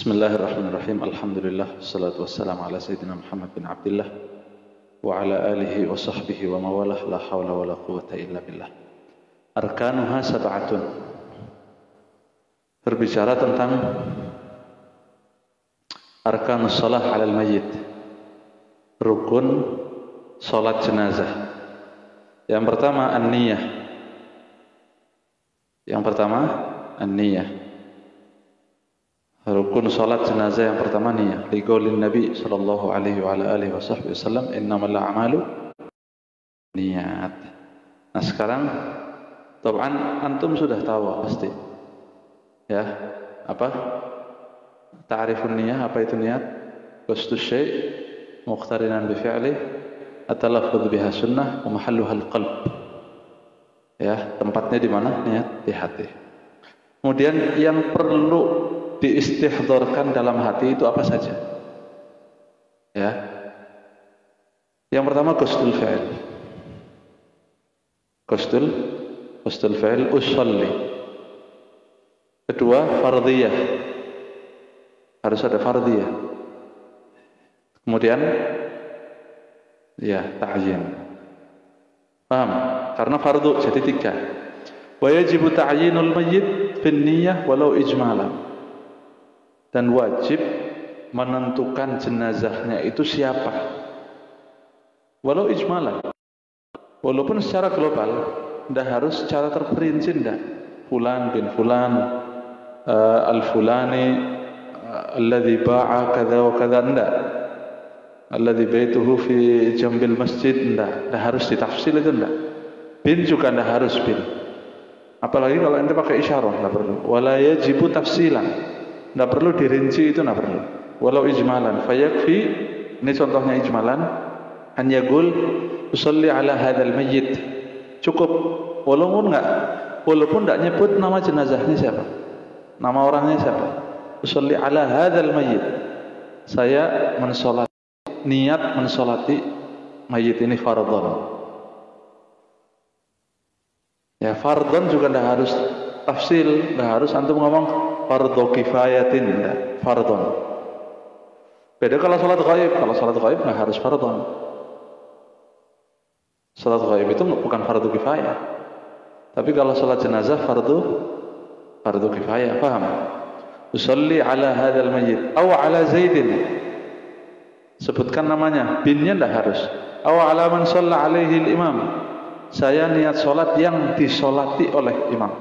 Bismillahirrahmanirrahim. Alhamdulillah, wassalatu wassalamu ala sayyidina Muhammad bin Abdullah wa ala alihi wa sahbihi wa mawalah, la hawla wa la quwwata illa billah. Arkanuha sab'atun. Berbicara tentang arkanus shalah 'alal mayyit. Rukun salat jenazah. Yang pertama an-niyah. Rukun salat jenazah yang pertama niyah. Liqaulin Nabi sallallahu alaihi wa ala alihi wasallam, innamal a'malu niat. Nah, sekarang taban antum sudah tahu pasti. Ya, apa? Ta'rifun niyah, apa itu niat? Qasdus syai' muqtarinan bi fi'li, at-talaffuz biha sunnah wa mahalluha al-qalb. Ya, tempatnya di mana? Niat di hati. Kemudian yang perlu diistihdharkan dalam hati itu apa saja? Ya. Yang pertama qasdul fi'il. Qasdul fi'il usolli. Kedua fardhiyah. Harus ada fardhiyah. Kemudian ya ta'yin. Paham? Karena fardu jadi 3. Wa yajibu ta'yinul mayyit fin niyyah walau ijmalan. Dan wajib menentukan jenazahnya itu siapa, walau ijmalan, walaupun secara global, tidak harus secara terperinci, tidak fulan bin fulan al-fulani alladhi ba'a kadza wa kadza, tidak alladhi baituhu fi jambil masjid, tidak harus ditafsil itu, tidak bin juga tidak harus bin, apalagi kalau ente pakai isyarah, tidak perlu. Wala yajibu tafsilan, tidak perlu dirinci, itu tidak perlu. Walau ijmalan fayakfi, ini contohnya ijmalan, an yaqul usolli ala hadzal mayyit, cukup walaupun tidak nyebut nama jenazahnya siapa, nama orangnya siapa. Usolli ala hadzal mayyit, saya niat mensolati mayit ini fardhon. Ya, fardhon juga tidak harus tafsil, tidak harus antum ngomong fardhu kifayatin, enggak, fardhon. Beda kalau salat ghaib. Kalau salat ghaib enggak harus fardhon. Salat ghaib itu bukan fardu kifayah. Tapi kalau salat jenazah fardu kifayah, paham? Usolli ala hadzal mayyit aw ala Zaidin. Sebutkan namanya, binnya enggak harus. Aw ala man shalla alaihi al-imam. Saya niat salat yang disolati oleh imam.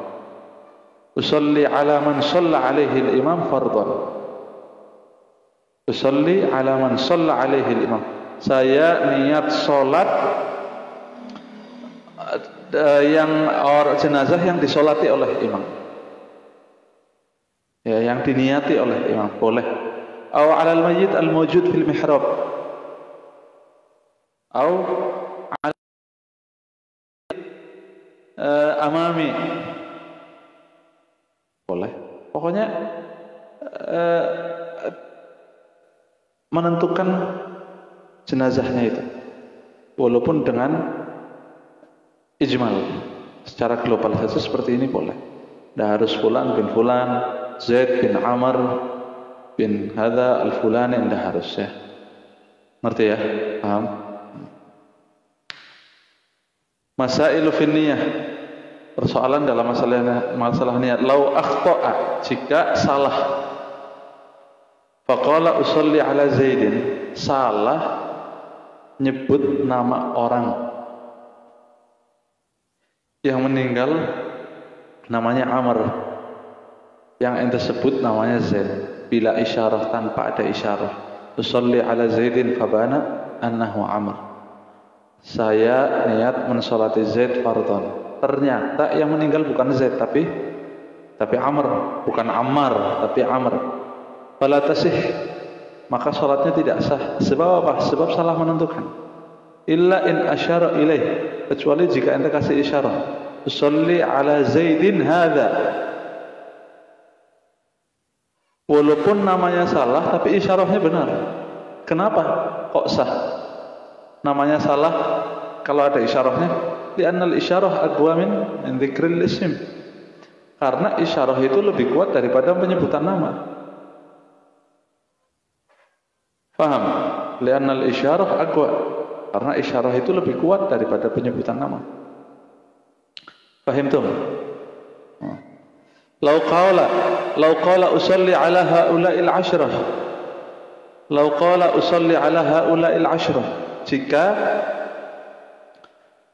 Usolli ala man shalla alaihi al-imam fardhan. Usolli ala man shalla alaihi al-imam. Saya niat salat jenazah yang disolati oleh imam. Ya, yang diniati oleh imam, boleh. Aw ala al-mayyit al-mawjud fil mihrab. Aw ala amami. Boleh. Pokoknya menentukan jenazahnya itu, walaupun dengan ijmal, secara global saja seperti ini boleh. Tidak harus fulan bin fulan, Zaid bin Amr bin hadza al-fulani, tidak harus, ya. Ngerti ya? Paham? Masailu fin niyah. Persoalan dalam masalah niat. Lau akhta'a, jika salah. Faqala usolli ala Zaidin, salah nyebut nama orang yang meninggal, namanya Amr, yang ente sebut namanya Zaid, bila isyarah, tanpa ada isyarah. Usolli ala Zaidin fabana annahu Amr. Saya niat mensolati Zaid fardhon. Ternyata yang meninggal bukan Zaid tapi Amr, bukan Ammar tapi Amr. Fala tasih, maka salatnya tidak sah. Sebab apa? Sebab salah menentukan. Illa in asyara ilaih, kecuali jika ente kasih isyarah. Usolli ala Zaidin hadza. Walaupun namanya salah tapi isyarahnya benar. Kenapa kok sah? Namanya salah kalau ada isyarahnya. Li'annal isyarah aqwa min dzikril ism. Karena isyarah itu lebih kuat daripada penyebutan nama. Paham? Li'anna al-isyarah aqwa. Karena isyarah itu lebih kuat daripada penyebutan nama. Paham tuh? Lau qala usalli ala haula'il asyrah. Lau qala usalli ala haula'il asyrah.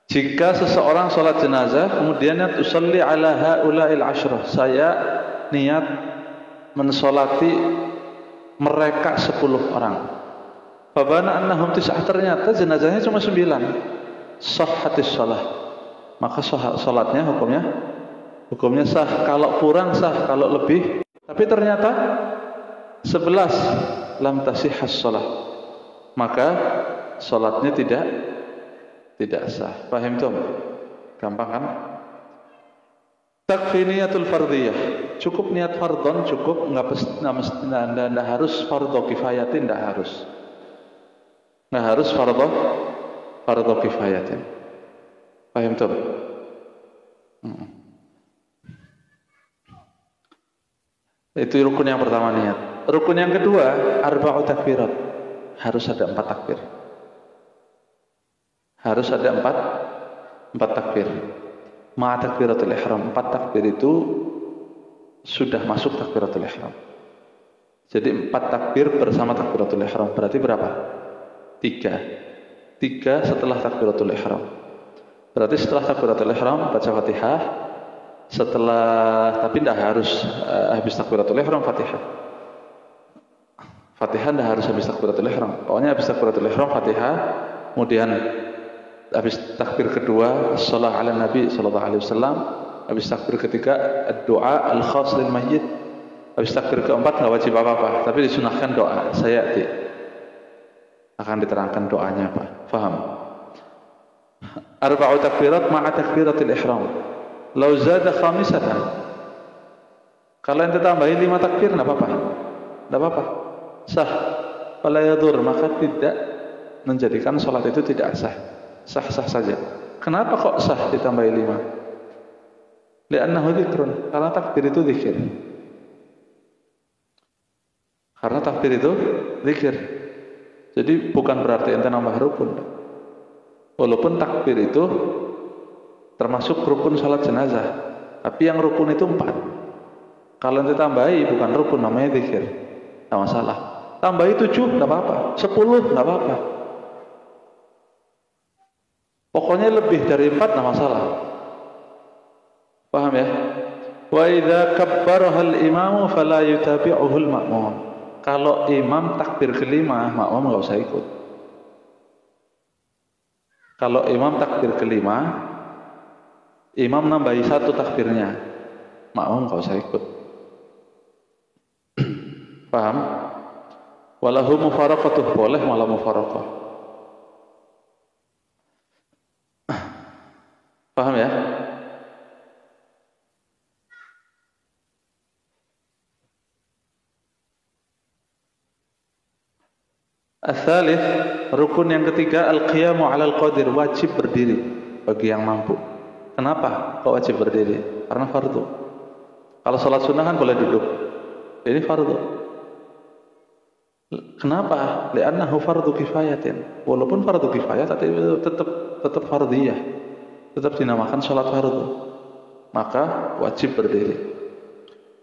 Jika seseorang salat jenazah kemudian niat usalli ala haula'il asyrah, saya niat mensolati mereka 10 orang. Fabana annahum tis'ah, ternyata jenazahnya cuma 9. Sahhatis shalah. Maka salatnya hukumnya sah. Kalau kurang sah, kalau lebih. Tapi ternyata 11, lam tasihhas shalah. Maka salatnya tidak sah. Paham tuh? Gampang kan? Takfi niyatul fardhiyah. Cukup niat fardhon, cukup, enggak harus fardhu kifayatin, enggak harus. Enggak harus fardhu kifayatin. Paham tuh? Itu rukun yang pertama, niat. Rukun yang kedua, arba'u takbirat. Harus ada 4 takbir. Harus ada 4 takbir. Ma'a takbiratul ihram. 4 takbir itu sudah masuk takbiratul ihram. Jadi 4 takbir bersama takbiratul ihram. Berarti berapa? 3 setelah takbiratul ihram. Berarti setelah takbiratul ihram baca Fatihah. Tapi tidak harus habis takbiratul ihram Fatihah. Fatihah tidak harus habis takbiratul ihram. Pokoknya habis takbiratul ihram Fatihah, kemudian habis takbir kedua shalah ala Nabi sallallahu alaihi wasallam, habis takbir ketiga doa al-khas lil mayyit, habis takbir keempat enggak wajib apa-apa, tapi disunahkan doa. Saya akan diterangkan doanya apa. Faham? Arba'u takbirat ma'a takbiratil ihram. Lau zada khamisatan. Kalau ente tambahin 5 takbir enggak apa-apa. Sah. Fala yadur, maka tidak menjadikan salat itu tidak sah. Sah-sah saja. Kenapa kok sah ditambahi 5? Li'annahu dzikrun. Karena takbir itu zikir. Jadi bukan berarti ente nambah rukun. Walaupun takbir itu termasuk rukun salat jenazah, tapi yang rukun itu 4. Kalau ente tambahi bukan rukun, namanya zikir. Enggak masalah. Tambahi 7 enggak apa-apa, 10 enggak apa-apa. Pokoknya lebih dari 4 enggak masalah. Paham ya? Wa idza kabbaraha al-imamu fala yutabi'uhu al-ma'mum. Kalau imam takbir kelima, makmum enggak usah ikut. Kalau imam takbir kelima, imam nambahi 1 takbirnya, makmum enggak usah ikut. Paham? Walahu mufaraqatuh, boleh malah mufaraqah. Paham ya? Al-thalith, rukun yang ketiga, al-qiyamu 'alal qadir, wajib berdiri bagi yang mampu. Kenapa kok wajib berdiri? Karena fardu. Kalau salat sunnah kan boleh duduk. Ini fardu. Kenapa? Li'annahu fardu kifayatin. Walaupun fardu kifayah tapi tetap fardhiyah. Tetap dinamakan salat fardu. Maka wajib berdiri.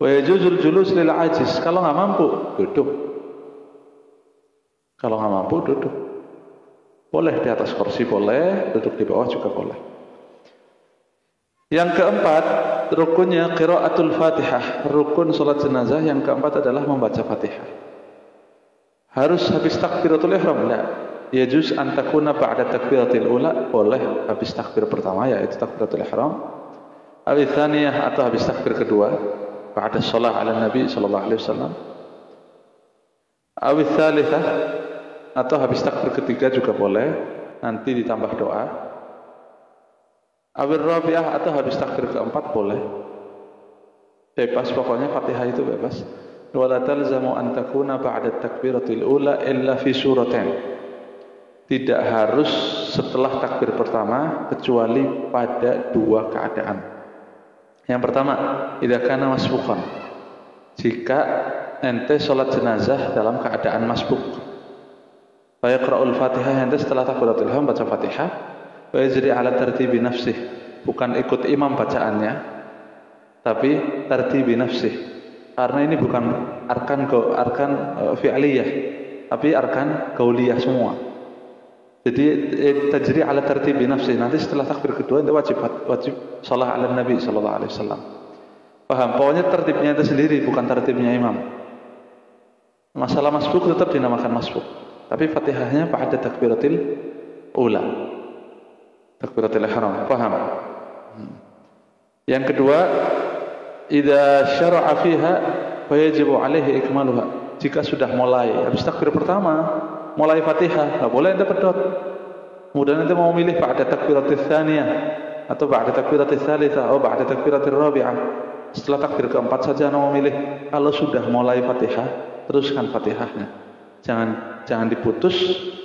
Wa yajuzul julus lil ajiz. Kalau enggak mampu, duduk. Kalau nggak mampu duduk, boleh di atas kursi boleh, duduk di bawah juga boleh. Yang keempat, rukunnya qiraatul Fatihah. Rukun salat jenazah yang keempat adalah membaca Fatihah. Harus habis takbiratul ihram? Enggak. Yajuz an takuna ba'da takbiratil ula, boleh habis takbir pertama yaitu takbiratul ihram. Aw tsaniyah, atau habis takbir kedua, ba'da shalah ala Nabi sallallahu alaihi wasallam. Aw tsalitsah, atau habis takbir ketiga juga boleh, nanti ditambah doa. Awil rabi'ah, atau habis takbir keempat boleh. Bebas, pokoknya Fatihah itu bebas. Wala talzamu an takuna ba'da takbiratil ula illa fi suratain. Tidak harus setelah takbir pertama kecuali pada 2 keadaan. Yang pertama, idza kana masbuqan. Jika ente salat jenazah dalam keadaan masbuk. Fa yaqra'ul Fatihah, nanti setelah takbiratul ihram baca Fatihah. Wa yajri ala tartibi nafsih, bukan ikut imam bacaannya, tapi tartibi nafsih. Karena ini bukan arkan fi'liyah, tapi arkan qauliyah semua. Jadi tajri ala tartibi nafsih. Nanti setelah takbir kedua itu wajib shalah ala Nabi sallallahu alaihi wasallam. Paham? Pokoknya tertibnya itu sendiri, bukan tertibnya imam. Masalah masbuk tetap dinamakan masbuk, tapi Fatihahnya ba'da takbiratil ula. Takbiratul ihram, paham? Yang kedua, idza syara'a fiha fa yajibu alaihi ikmaluha. Jika sudah mulai habis takbir pertama, mulai Fatihah, enggak boleh ente pedot. Kemudian ente mau milih ba'da takbiratul tsaniyah atau ba'da takbiratul tsalitsah atau ba'da takbiratul rabi'ah. Setelah takbir keempat saja mau milih. Kalau sudah mulai Fatihah, teruskan Fatihahnya. Jangan diputus.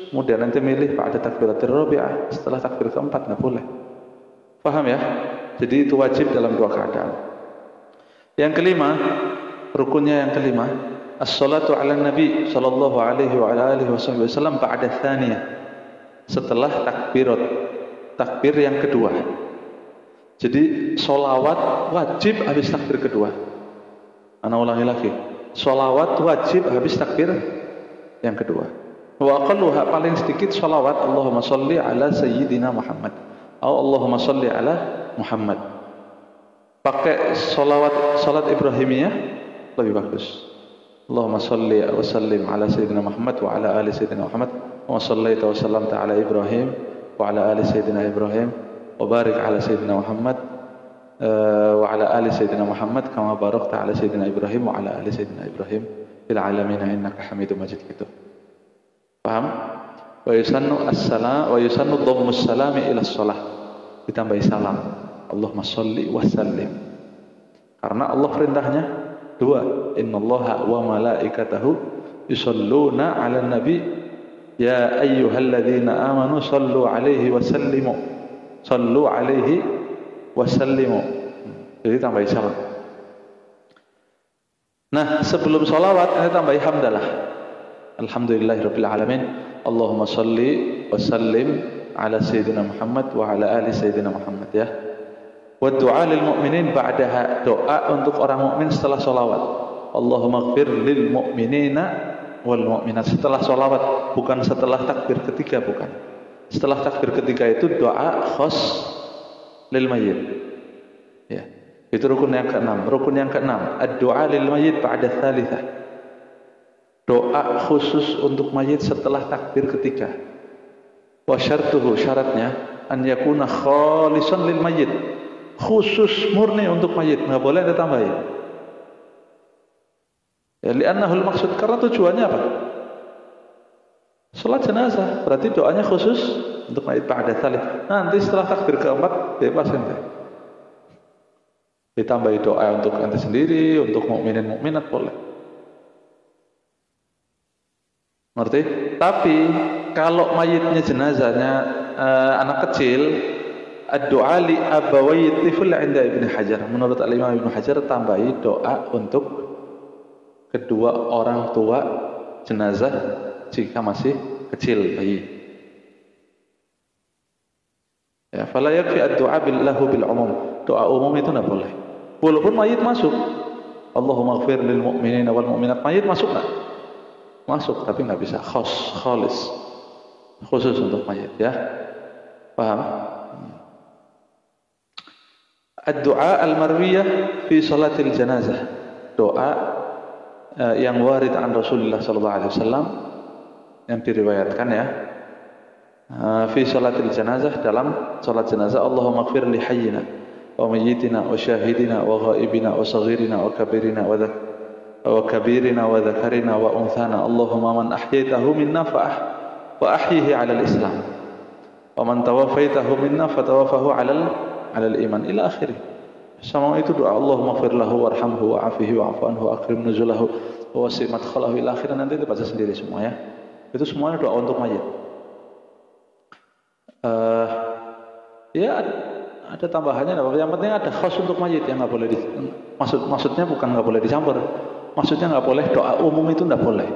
Kemudian nanti milih ba'da takbiratul rabi'ah, setelah takbir keempat, enggak boleh. Paham ya? Jadi itu wajib dalam dua keadaan. Yang kelima, rukunnya yang kelima, as-salatu 'ala nabi sallallahu alaihi wa ala alihi wasallam ba'da tsaniyah. Setelah takbir yang kedua. Jadi sholawat wajib habis takbir kedua. Ana ulangi lagi. Sholawat wajib habis takbir yang kedua. Wa aqalluha, paling sedikit sholawat Allahumma sholli ala sayyidina Muhammad atau Allahumma sholli ala Muhammad. Pakai salat Ibrahimiyah lebih bagus. Allahumma sholli wa sallim ala sayyidina Muhammad wa ala ali sayyidina Muhammad wa shallaita wa sallamta ala Ibrahim wa ala ali sayyidina Ibrahim wa barik ala sayyidina Muhammad wa ala ali sayyidina Muhammad kama barakta ala sayyidina Ibrahim wa ala ali sayyidina Ibrahim fil alamin innaka Hamidum Majid. Gitu. Paham? Wa yusannu as-salam wa yusannu dhammus salami ila shalah. Ditambahi salam. Allahumma sholli wa sallim. Karena Allah perintahnya dua, innallaha wa malaikatahu yusholluna 'alan nabi ya ayyuhalladzina amanu shallu 'alaihi wa sallimu. Shallu 'alaihi wa sallimu. Jadi tambahi salam. Nah, sebelum sholawat ini tambahi hamdalah. Alhamdulillahirabbil alamin. Allahumma shalli wa sallim ala sayyidina Muhammad wa ala ali sayyidina Muhammad, ya. Wa du'a lil mu'minin ba'daha, doa untuk orang mukmin setelah sholawat. Allahumma ighfir lil mu'minina wal mu'minat, setelah sholawat, bukan setelah takbir ketiga, bukan. Setelah takbir ketiga itu doa khas lil mayyit. Ya. Itu rukun yang keenam. Rukun yang keenam, ad-du'a lil mayyit ba'da tsalitsah. Doa khusus untuk mayit setelah takbir ketiga. Wa syartuhu, syaratnya an yakuna khalisan lil mayyit. Khusus murni untuk mayit, enggak boleh ditambahin. Ya li'annahul maksud, karena tujuannya apa? Salat jenazah, berarti doanya khusus untuk mayit ba'da tsalits. Nanti setelah takbir keempat bebas ente. Ditambahi doa untuk ente sendiri, untuk mukminin mukminat boleh. Ngerti? Tapi kalau mayitnya jenazahnya anak kecil, ad-du'a li abawayyi tifl 'inda Ibnu Hajar. Menurut Al-Imam Ibnu Hajar tambahi doa untuk kedua orang tua jenazah jika masih kecil bayi. Ya, fala yakfi ad-du'a billahu bil umum. Doa umum itu enggak boleh. Walaupun mayit masuk. Allahumma ighfir lil mu'minina wal mu'minat, mayit masuk enggak? Masuk, tapi nggak bisa khalis, khusus untuk mayit, ya. Paham? Ad-du'a al-marwiyah fi salatil janazah. Doa yang warid an Rasulullah sallallahu alaihi wasallam, yang diriwayatkan, ya. Fi salatil janazah, dalam salat jenazah, Allahumma ighfir li hayyina wa mayyitina wa syahidina wa ghaibina wa saghirina wa kabirina wa kabirina wa dzakarina wa unthana. Allahumma man ahyaitahu minna fa ahyihi 'ala al-islam wa man tawafaitahu minna fa tawaffahu 'ala al-iman ila akhirih. Sama itu doa Allahumma ighfir lahu warhamhu wa'afihi wa'fu anhu wa akrim nuzulahu wa wasi' madkhalahu ila akhirih. Nanti dibaca sendiri semua, ya. Itu semuanya doa untuk mayit. Ya ada tambahannya, yang penting ada khas untuk mayit yang nggak boleh maksudnya bukan nggak boleh dicampur. Maksudnya nggak boleh doa umum, itu nggak boleh.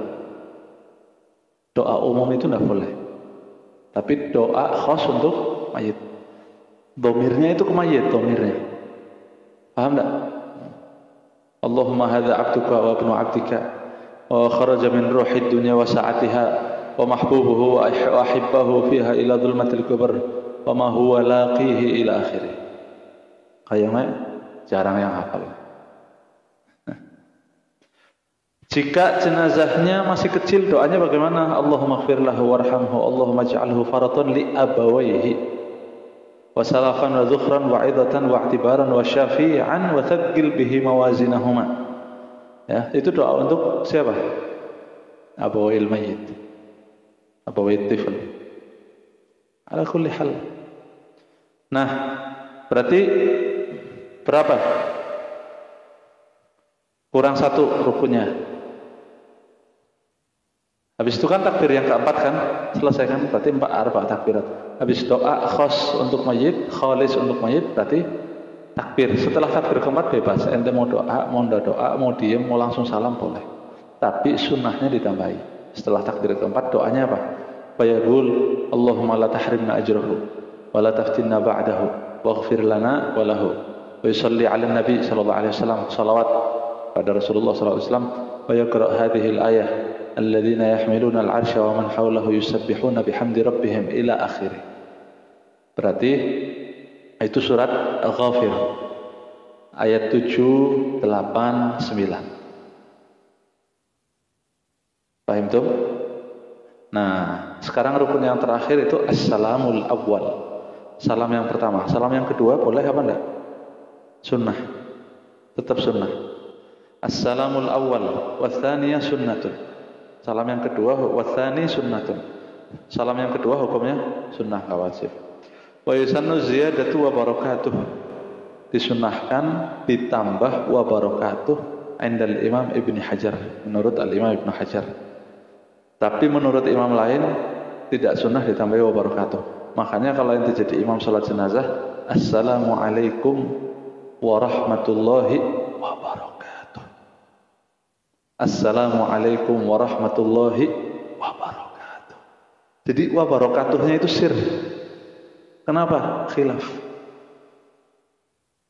Doa umum itu tidak boleh. Tapi doa khas untuk mayit. Domirnya itu ke mayit, domirnya. Paham tak? Allahumma hadza abduka wa ibnu abdika wa kharaja min ruhid dunya wa sa'atiha wa mahbubuhu wa ahibbahu fiha ila dhulmatil kubur wa ma huwa laqihi ila akhirih. Kayaknya jarang yang hafal. Jika jenazahnya masih kecil, doanya bagaimana? Allahumma ighfir lahu warhamhu, Allahumma ij'alhu faratan li abawayhi wa salafan wa dhukhran wa 'idatan wa i'tibaran wa syafi'an wa thaqqil bihi mawazinahuma. Ya, itu doa untuk siapa? Abawayil mayyit. Abawayil tifl. Ala kulli hal. Nah, berarti berapa? Kurang satu rukunnya. Habis itu kan takbir yang keempat kan, selesai kan, berarti 4 takbirat. Habis doa khos untuk mayit, khalis untuk mayit, berarti takbir. Setelah takbir keempat bebas, ente mau doa, mau ndak doa, mau diem, mau langsung salam boleh. Tapi sunnahnya ditambahi. Setelah takbir keempat doanya apa? Fayaqul Allahumma la tahrimna ajrahu wa la taftinna ba'dahu waghfir lana wa lahu. Wa yusalli 'ala nabi sallallahu alaihi wasallam, salawat pada Rasulullah sallallahu alaihi wasallam, wa yaqra hadhihi al-ayah alladzina yahmiluna al-'arsya wa man hawlahu yusabbihuna bihamdi rabbihim ila akhirih. Berarti itu surat Al-Ghafir ayat 7, 8, 9. Paham tuh? Nah, sekarang rukun yang terakhir itu Assalamul Awwal. Salam yang pertama. Salam yang kedua boleh apa enggak? Sunnah. Tetap sunnah. Assalamul Awwal wa tsaniyah sunnatun. Salam yang kedua wa tsani sunnatun. Salam yang kedua hukumnya sunnah, enggak wajib. Wa yusannu ziyadatu wa barakatuh. Disunnahkan ditambah wa barakatuh indal Imam Ibnu Hajar, menurut Al-Imam Ibnu Hajar. Tapi menurut imam lain tidak sunnah ditambah wa barakatuh. Makanya kalau yang jadi imam salat jenazah, Assalamualaikum warahmatullahi wabarakatuh. Assalamualaikum warahmatullahi wabarakatuh. Jadi wabarakatuhnya itu sir. Kenapa? Khilaf.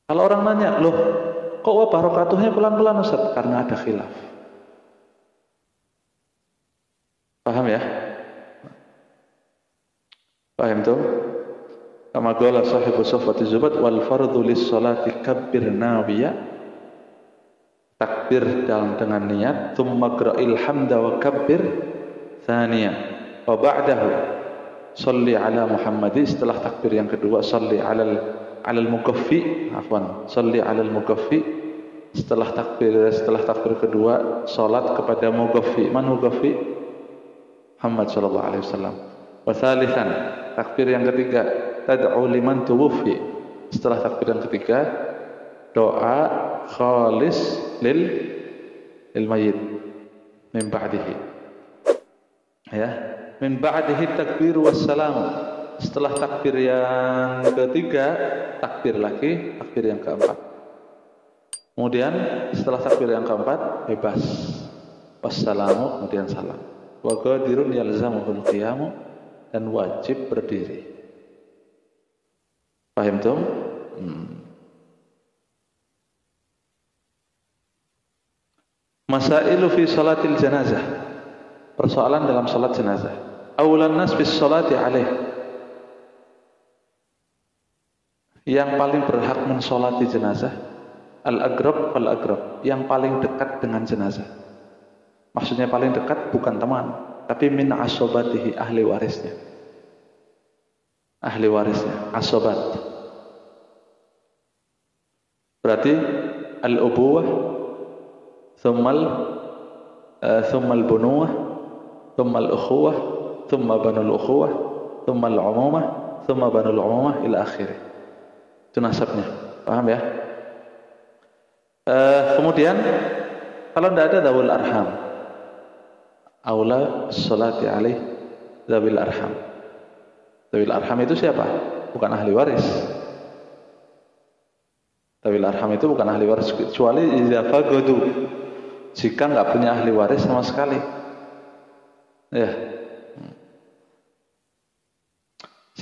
Kalau orang nanya, loh kok wabarakatuhnya pelan-pelan Ustaz? Karena ada khilaf. Paham ya? Paham tuh? Kama qala sahibu Safwati Zubat wal fardhu lis salati kabbir nawiya. Takbir dalam dengan niat, tsumma qra'il hamda wa kabbir tsaniya. Wa ba'dahu shalli ala Muhammadi, setelah takbir yang kedua shalli alal mukaffi, afwan, shalli alal mukaffi. Setelah takbir kedua salat kepada mukaffi. Man mukaffi? Muhammad sallallahu alaihi wasallam. Wa tsalitsan, takbir yang ketiga tad'u liman tuwfi. Setelah takbir yang ketiga doa khalis lil mayyit min ba'dihi. Ya, min ba'dihi takbir wassalam. Setelah takbir yang ketiga takbir lagi, takbir yang keempat. Kemudian setelah takbir yang keempat bebas. Wassalamu, kemudian salam. Wa qadirun yalzamuhul qiyamu, dan wajib berdiri. Paham tuh? Masailu fi salatil janazah. Persoalan dalam salat jenazah. Awlan nas bis salati alaih. Yang paling berhak mensolati jenazah al-aqrab wal aqrab, yang paling dekat dengan jenazah. Maksudnya paling dekat bukan teman, tapi min asobatihi, ahli warisnya. Ahli warisnya, asobat. Berarti al-ubuwah, thummal bunuwah, thummal ukhuwah, thumma banul ukhuwah, thummal umumah, thumma banul umumah ila akhirih. Itu nasabnya. Paham ya? Kemudian kalau tidak ada dawul arham, aula sholati alaih dzawil arham. Dzawil arham itu siapa? Bukan ahli waris. Dzawil arham itu bukan ahli waris kecuali idza faqadu, jika enggak punya ahli waris sama sekali. Ya,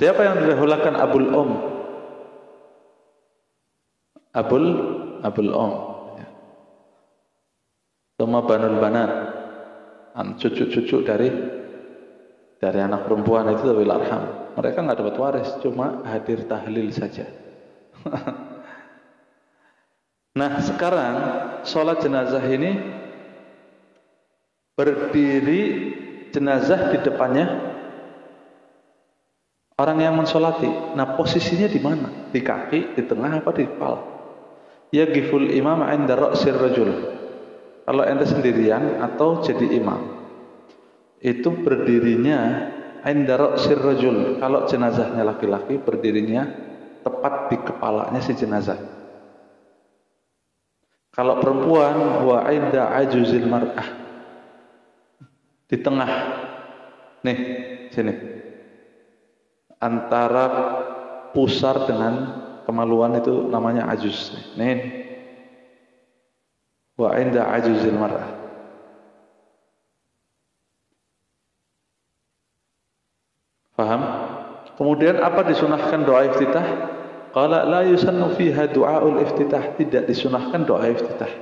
Siapa yang didahulukan? Abul ya. Tuma banul banat, cucu-cucu dari anak perempuan itu zawil arham. Mereka nggak dapat waris, cuma hadir tahlil saja. Nah sekarang sholat jenazah ini berdiri jenazah di depannya orang yang mensolati. Nah posisinya di mana? Di kaki, di tengah, apa di kepala? Ya giful imam inda ra'sir rajul. Kalau ente sendirian atau jadi imam, itu berdirinya inda ra'sir rajul. Kalau jenazahnya laki-laki, berdirinya tepat di kepalanya si jenazah. Kalau perempuan, wa inda ajuzil mar'ah, di tengah. Nih, sini. Antara pusar dengan kemaluan itu namanya ajuz. Nih. Wa inda ajuzil mar'ah. Paham? Kemudian apa disunahkan doa iftitah? Qala la yusannu fiha du'aul iftitah. Tidak disunahkan doa iftitah.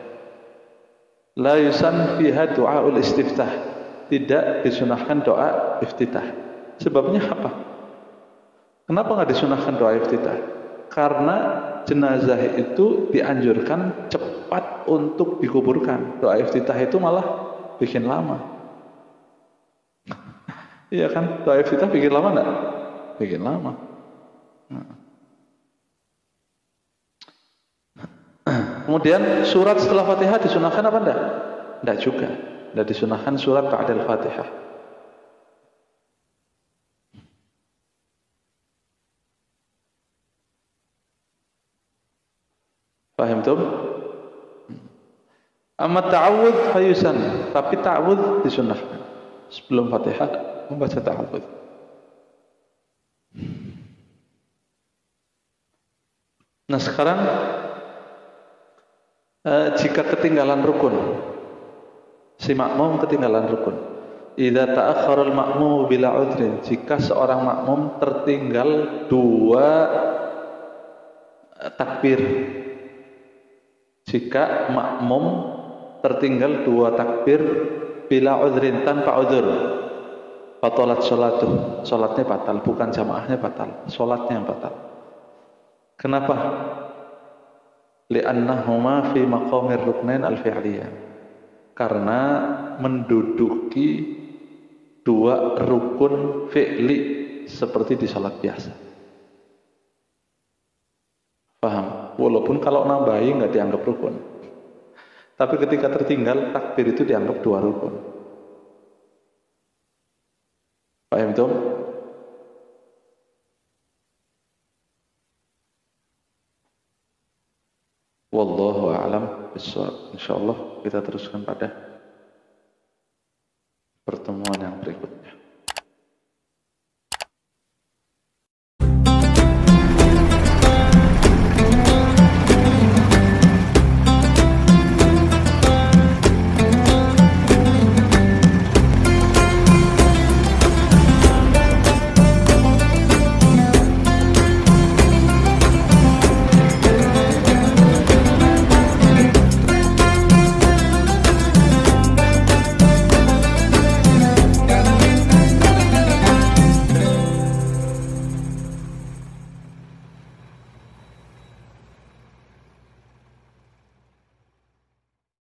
La yusannu fiha du'aul istiftah. Tidak disunahkan doa iftitah. Sebabnya apa? Kenapa nggak disunahkan doa iftitah? Karena jenazah itu dianjurkan cepat untuk dikuburkan. Doa iftitah itu malah bikin lama. Iya kan? Doa iftitah bikin lama enggak? Bikin lama. Kemudian surat setelah Fatihah disunahkan apa enggak? Enggak juga. Enggak disunahkan surat ba'dal Fatihah. Paham tuh? Amma ta'awudz fayusan, tapi ta'awudz disunahkan. Sebelum Fatihah membaca ta'awudz. Nah sekarang jika ketinggalan rukun, si makmum ketinggalan rukun. Idza ta'akhkhara al-ma'mum bila udhrin, jika seorang makmum tertinggal 2 takbir. Jika makmum tertinggal 2 takbir bila udhrin, tanpa udhur, batalat sholatuh, sholatnya batal, bukan jamaahnya batal, sholatnya yang batal. Kenapa? Li'annahuma fi maqamir ruknain al-fi'liyah, karena menduduki 2 rukun fi'li seperti di sholat biasa. Paham? Walaupun kalau nambahi nggak dianggap rukun, tapi ketika tertinggal takbir itu dianggap 2 rukun. Paham itu? Wallahu a'lam bishawab. Insyaallah kita teruskan pada pertemuan yang berikut.